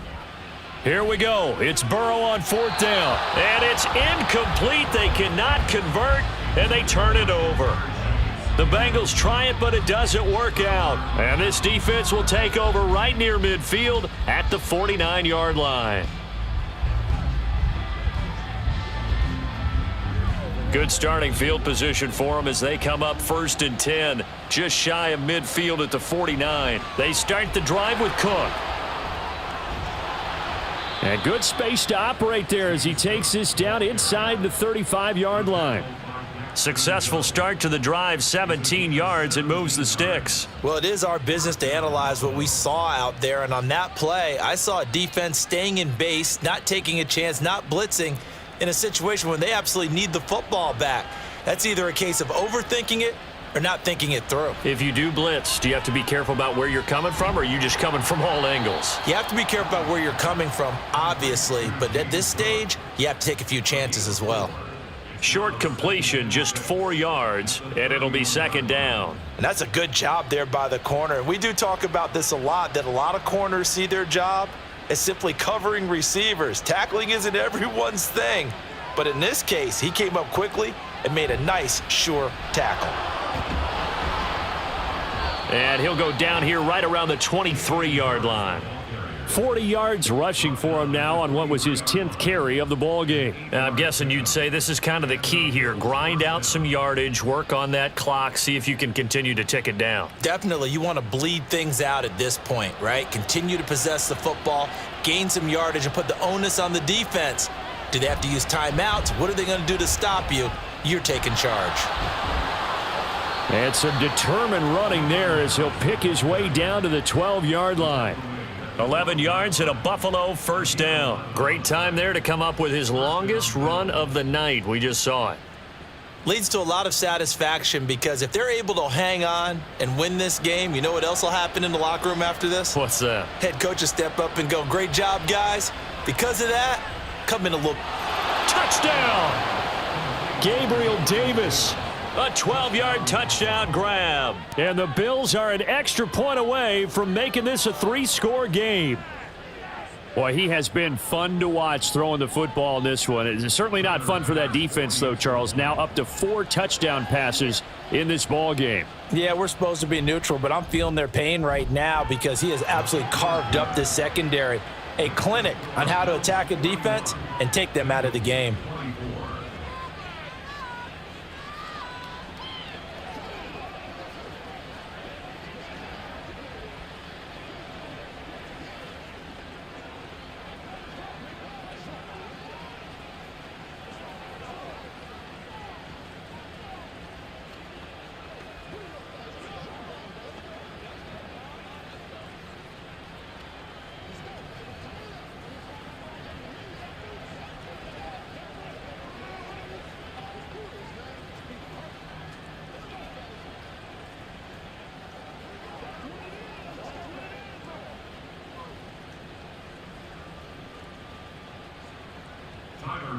Here we go. It's Burrow on 4th down. And it's incomplete. They cannot convert, and they turn it over. The Bengals try it, but it doesn't work out. And this defense will take over right near midfield at the 49-yard line. Good starting field position for them as they come up 1st and 10, just shy of midfield at the 49. They start the drive with Cook. And good space to operate there as he takes this down inside the 35-yard line. Successful start to the drive, 17 yards, and moves the sticks. Well, it is our business to analyze what we saw out there, and on that play, I saw a defense staying in base, not taking a chance, not blitzing in a situation when they absolutely need the football back. That's either a case of overthinking it or not thinking it through. If you do blitz, do you have to be careful about where you're coming from, or are you just coming from all angles? You have to be careful about where you're coming from, obviously, but at this stage, you have to take a few chances as well. Short completion, just 4 yards, and it'll be 2nd down. And that's a good job there by the corner. And we do talk about this a lot, that a lot of corners see their job as simply covering receivers. Tackling isn't everyone's thing. But in this case, he came up quickly and made a nice, sure tackle. And he'll go down here right around the 23-yard line. 40 yards rushing for him now on what was his 10th carry of the ball game. I'm guessing you'd say this is kind of the key here. Grind out some yardage, work on that clock, see if you can continue to tick it down. Definitely, you want to bleed things out at this point, right? Continue to possess the football, gain some yardage, and put the onus on the defense. Do they have to use timeouts? What are they going to do to stop you? You're taking charge. And some determined running there as he'll pick his way down to the 12-yard line. 11 yards and a Buffalo 1st down. Great time there to come up with his longest run of the night. We just saw it. Leads to a lot of satisfaction because if they're able to hang on and win this game, you know what else will happen in the locker room after this? What's that? Head coach will step up and go, great job, guys. Because of that, come in a little. Touchdown! Gabriel Davis. A 12-yard touchdown grab. And the Bills are an extra point away from making this a 3-score game. Boy, he has been fun to watch throwing the football in this one. It's certainly not fun for that defense, though, Charles. Now up to 4 touchdown passes in this ball game. Yeah, we're supposed to be neutral, but I'm feeling their pain right now because he has absolutely carved up this secondary. A clinic on how to attack a defense and take them out of the game.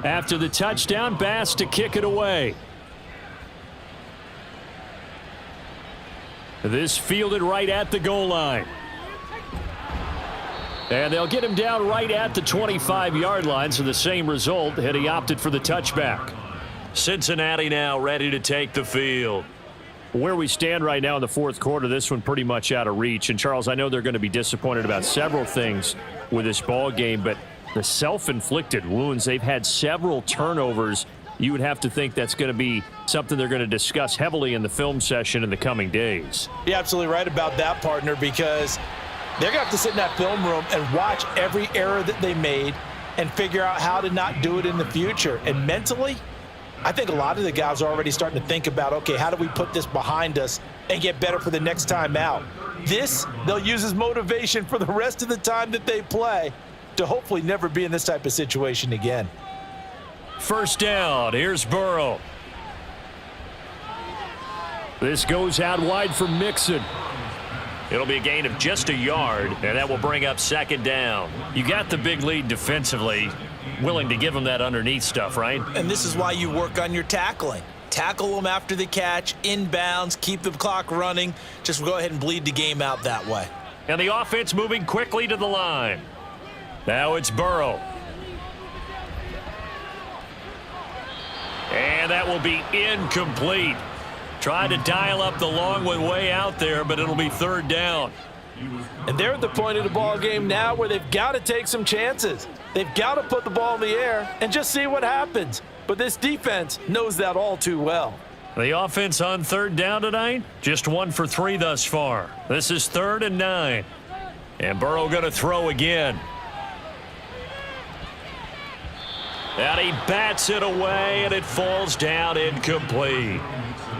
After the touchdown, Bass to kick it away. This fielded right at the goal line. And they'll get him down right at the 25-yard line, so the same result had he opted for the touchback. Cincinnati now ready to take the field. Where we stand right now in the fourth quarter, this one pretty much out of reach. And, Charles, I know they're going to be disappointed about several things with this ball game, but the self-inflicted wounds, they've had several turnovers. You would have to think that's going to be something they're going to discuss heavily in the film session in the coming days. You're absolutely right about that, partner, because they're going to have to sit in that film room and watch every error that they made and figure out how to not do it in the future. And mentally, I think a lot of the guys are already starting to think about, okay, how do we put this behind us and get better for the next time out? This, they'll use as motivation for the rest of the time that they play to hopefully never be in this type of situation again. First down, here's Burrow. This goes out wide for Mixon. It'll be a gain of just a yard, and that will bring up second down. You got the big lead defensively. Willing to give them that underneath stuff, right? And this is why you work on your tackling. Tackle them after the catch, inbounds, keep the clock running. Just go ahead and bleed the game out that way. And the offense moving quickly to the line. Now it's Burrow. And that will be incomplete. Tried to dial up the long one way out there, but it'll be third down. And they're at the point of the ball game now where they've got to take some chances. They've got to put the ball in the air and just see what happens. But this defense knows that all too well. The offense on third down tonight, just 1 for 3 thus far. This is 3rd and 9. And Burrow going to throw again. And he bats it away, and it falls down incomplete.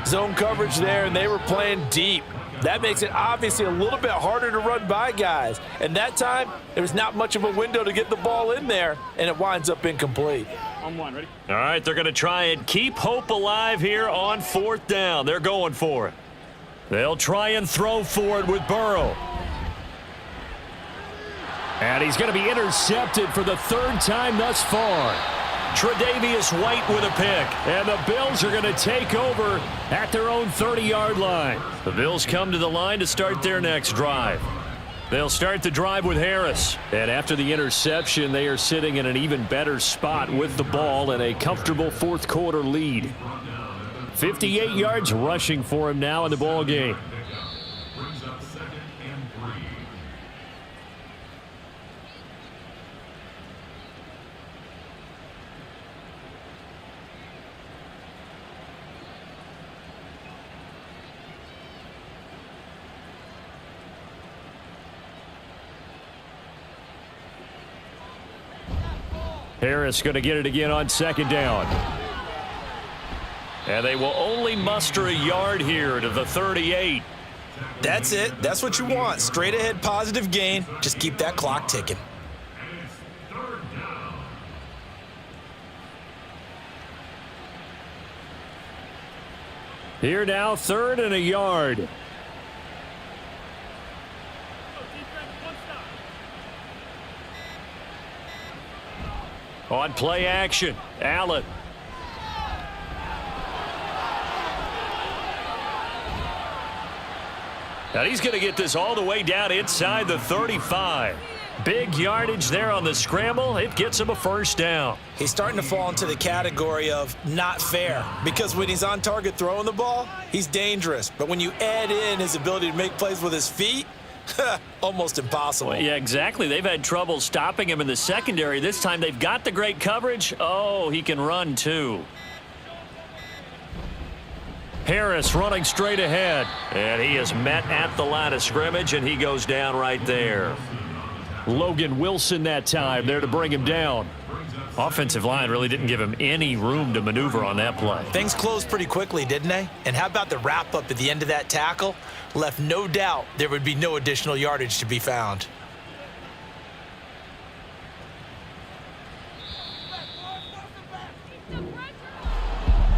Zone coverage there, and they were playing deep. That makes it obviously a little bit harder to run by guys. And that time, there was not much of a window to get the ball in there, and it winds up incomplete. On one, ready? All right, they're going to try and keep hope alive here on 4th down. They're going for it. They'll try and throw for it with Burrow. And he's going to be intercepted for the 3rd time thus far. Tre'Davious White with a pick, and the Bills are going to take over at their own 30-yard line. The Bills come to the line to start their next drive. They'll start the drive with Harris, and after the interception, they are sitting in an even better spot with the ball and a comfortable fourth quarter lead. 58 yards rushing for him now in the ball game. Harris going to get it again on 2nd down. And they will only muster a yard here to the 38. That's it. That's what you want. Straight ahead, positive gain. Just keep that clock ticking. Here now, 3rd and a yard. On play action, Allen. Now he's going to get this all the way down inside the 35. Big yardage there on the scramble. It gets him a first down. He's starting to fall into the category of not fair, because when he's on target throwing the ball, he's dangerous. But when you add in his ability to make plays with his feet, almost impossible. Well, yeah, exactly. They've had trouble stopping him in the secondary. This time they've got the great coverage. Oh, he can run too. Harris running straight ahead. And he is met at the line of scrimmage, and he goes down right there. Logan Wilson that time there to bring him down. Offensive line really didn't give him any room to maneuver on that play. Things closed pretty quickly, didn't they? And how about the wrap-up at the end of that tackle? Left no doubt there would be no additional yardage to be found.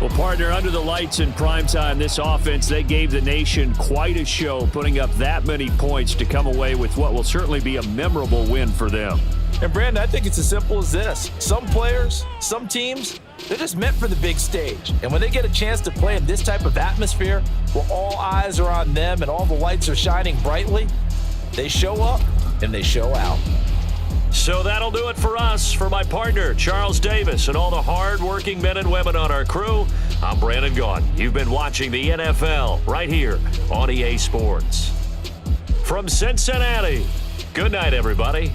Well, partner, under the lights in primetime, this offense, they gave the nation quite a show, putting up that many points to come away with what will certainly be a memorable win for them. And, Brandon, I think it's as simple as this. Some players, some teams, they're just meant for the big stage. And when they get a chance to play in this type of atmosphere where all eyes are on them and all the lights are shining brightly, they show up and they show out. So that'll do it for us. For my partner, Charles Davis, and all the hard-working men and women on our crew, I'm Brandon Gaudin. You've been watching the NFL right here on EA Sports. From Cincinnati, good night, everybody.